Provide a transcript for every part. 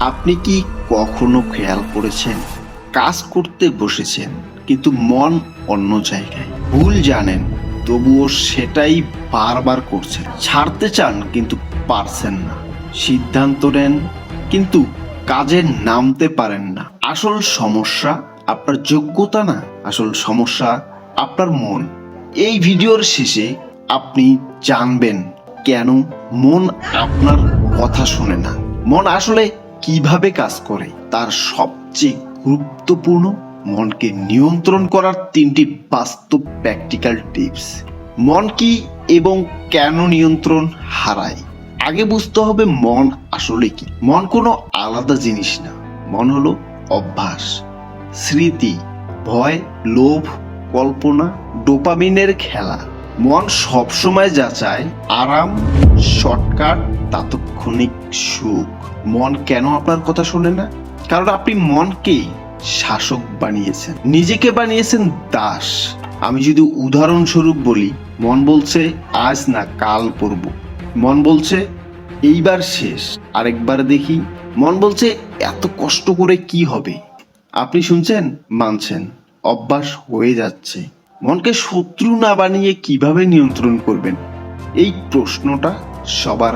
আপনি কি কখনো খেয়াল করেছেন কাজ করতে বসেছেন কিন্তু মন অন্য জায়গায়? ভুল জানেন তবুও সেটাই বারবার করছেন। ছাড়তে চান কিন্তু পারছেন না। সিদ্ধান্ত নেন কিন্তু কাজে নামতে পারেন না। আসল সমস্যা আপনার যোগ্যতা না, আসল সমস্যা আপনার মন। এই ভিডিওর শেষে আপনি জানবেন কেন মন আপনার কথা শোনে না, মন আসলে কিভাবে কাজ করে, তার সবচেয়ে গুরুত্বপূর্ণ মনকে নিয়ন্ত্রণ করার 3টি বাস্তব প্র্যাকটিক্যাল টিপস। মন কি এবং কেন নিয়ন্ত্রণ হারায়। আগে বুঝতে হবে মন আসলে কি। মন কোনো আলাদা জিনিস না। মন হলো অভ্যাস, স্মৃতি, ভয়, লোভ, কল্পনা, ডোপামিনের খেলা। মন সবসময় যাচায় আরাম, শর্টকাট, তাৎক্ষণিক সুখ। মন কেন আপনার কথা শোনে না? কারণ আপনি মনকে শাসক বানিয়েছেন, নিজেকে বানিয়েছেন দাস। আমি যদি উদাহরণস্বরূপ বলি, মন বলছে আজ না কাল পড়ব, মন বলছে এইবার শেষ, আরেকবার দেখি। মন বলছে এত কষ্ট করে কি হবে। আপনি শুনছেন, মানছেন, অভ্যাস হয়ে যাচ্ছে। মনকে শত্রু না বানিয়ে কিভাবে নিয়ন্ত্রণ করবেন? এই প্রশ্নটা সবার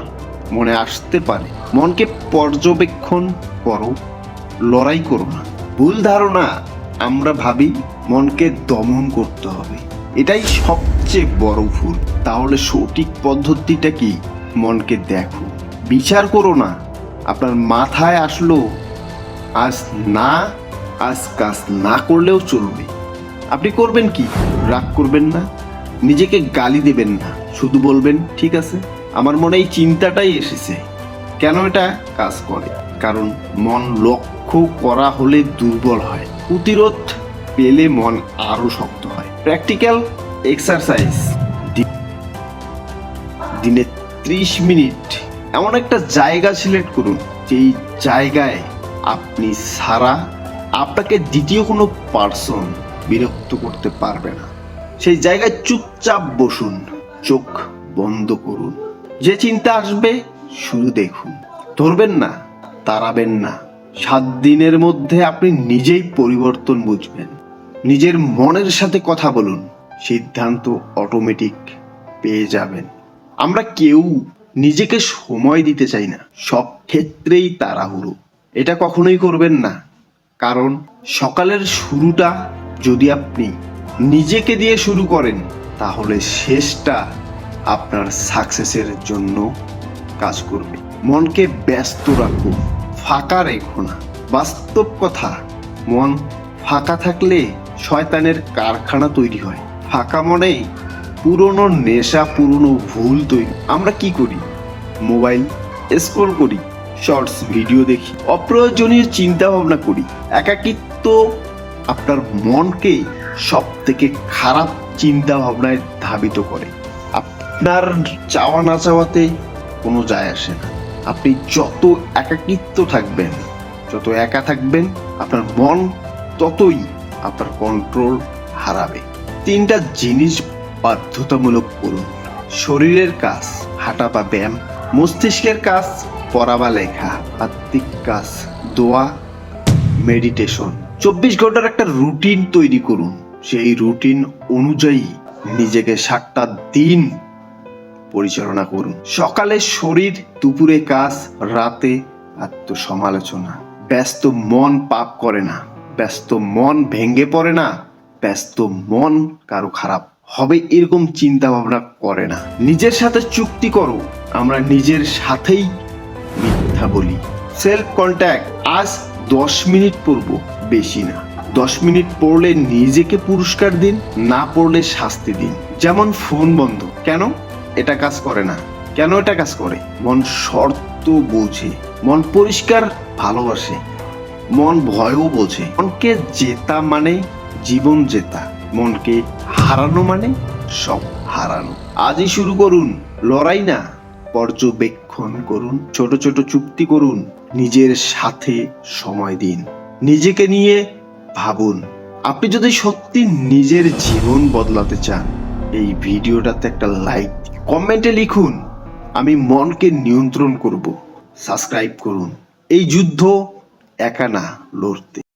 মনে আসতে পারে। মনকে পর্যবেক্ষণ করো, লড়াই করো না। ভুল ধারণা, আমরা ভাবি মনকে দমন করতে হবে, এটাই সবচেয়ে বড় ভুল। তাহলে সঠিক পদ্ধতিটা কি? মনকে দেখো, বিচার করো না। আপনার মাথায় আসলো আজ না, আজ কাজ না করলেও চলবে। আপনি করবেন কি? রাগ করবেন না, নিজেকে গালি দেবেন না, শুধু বলবেন ঠিক আছে, আমার মনে এই চিন্তাটাই এসেছে। কেন এটা কাজ করে? কারণ মন লক্ষ্য করা হলে দুর্বল হয়, প্রতিরোধ পেলে মন আরো শক্ত হয়। প্র্যাকটিক্যাল এক্সারসাইজ, দিনে 30 মিনিট এমন একটা জায়গা সিলেক্ট করুন যেই জায়গায় আপনি ছাড়া আপনাকে দ্বিতীয় কোনো পার্সন বিরক্ত করতে পারবে না। সেই জায়গায় চুপচাপ বসুন, চোখ বন্ধ করুন। যে চিন্তা আসবে শুধু দেখুন, ধরবেন না, তাড়াবেন না। 7 দিনের মধ্যে আপনি নিজেই পরিবর্তন বুঝবেন। নিজের মনের সাথে কথা বলুন, সিদ্ধান্ত অটোমেটিক পেয়ে যাবেন। আমরা কেউ নিজেকে সময় দিতে চাই না, সব ক্ষেত্রেই তাড়াহুড়ো। এটা কখনোই করবেন না, কারণ সকালের শুরুটা যদি আপনি নিজেকে দিয়ে শুরু করেন, তাহলে শেষটা আপনার সাকসেসের জন্য কাজ করবে। মনকে ব্যস্ত রাখুন, ফাঁকা রেখো না। বাস্তব কথা, মন ফাঁকা থাকলে শয়তানের কারখানা তৈরি হয়। ফাঁকা মনে পুরনো নেশা, পুরনো ভুল তৈরি। আমরা কি করি? মোবাইল স্ক্রল করি, শর্টস ভিডিও দেখি, অপ্রয়োজনীয় চিন্তা ভাবনা করি। একাকিত্ব আপনার মনকে সব থেকে খারাপ চিন্তা ভাবনায় ধাবিত করে। আপনার চাওয়া না চাওয়াতে কোনো যায় আসে না। আপনি যত একাকিত্ব থাকবেন, যত একা থাকবেন, আপনার মন ততই আপনার কন্ট্রোল হারাবে। 3টা জিনিস বাধ্যতামূলক করুন। শরীরের কাজ, হাঁটা বা ব্যায়াম। মস্তিষ্কের কাজ, পড়া বা লেখা। আত্মিক কাজ, দোয়া, মেডিটেশন। 24 ঘন্টার একটা রুটিন তৈরি করুন। সেই রুটিন অনুযায়ী নিজেকে 7টা দিন পরিচালনা করুন। সকালে শরীর, দুপুরে কাজ, রাতে আত্মসমালোচনা। ব্যস্ত মন পাপ করে না, ব্যস্ত মন ভেঙে পড়ে না, ব্যস্ত মন কারো খারাপ হবে এরকম চিন্তা ভাবনা করে না। নিজের সাথে চুক্তি করো। আমরা নিজের সাথেই মিথ্যা বলি। সেলফ কন্ট্যাক্ট, আজ 10 মিনিট পড়বো, বেশি না। 10 মিনিট পড়লে নিজেকে পুরস্কার দিন, না পড়লে শাস্তি দিন। যেমন ফোন বন্ধ। কেন এটা কাজ করে না? কেন এটা কাজ করে? মন শর্ত বোঝে, মন পরিষ্কার ভালোবাসে, মন ভয়ও বোঝে। মনকে জেতা মানে জীবন জেতা, মনকে হারানো মানে সব হারানো। আজই শুরু করুন, লড়াই না, পর্যবেক্ষণ করুন, ছোট ছোট চুক্তি করুন, নিজের সাথে সময় দিন, নিজেকে নিয়ে ভাবুন। আপনি যদি সত্যি নিজের জীবন বদলাতে চান, এই ভিডিওটাতে একটা লাইক, কমেন্টে লিখুন আমি মনকে নিয়ন্ত্রণ করব। সাবস্ক্রাইব করুন। এই যুদ্ধ একা না লড়তে।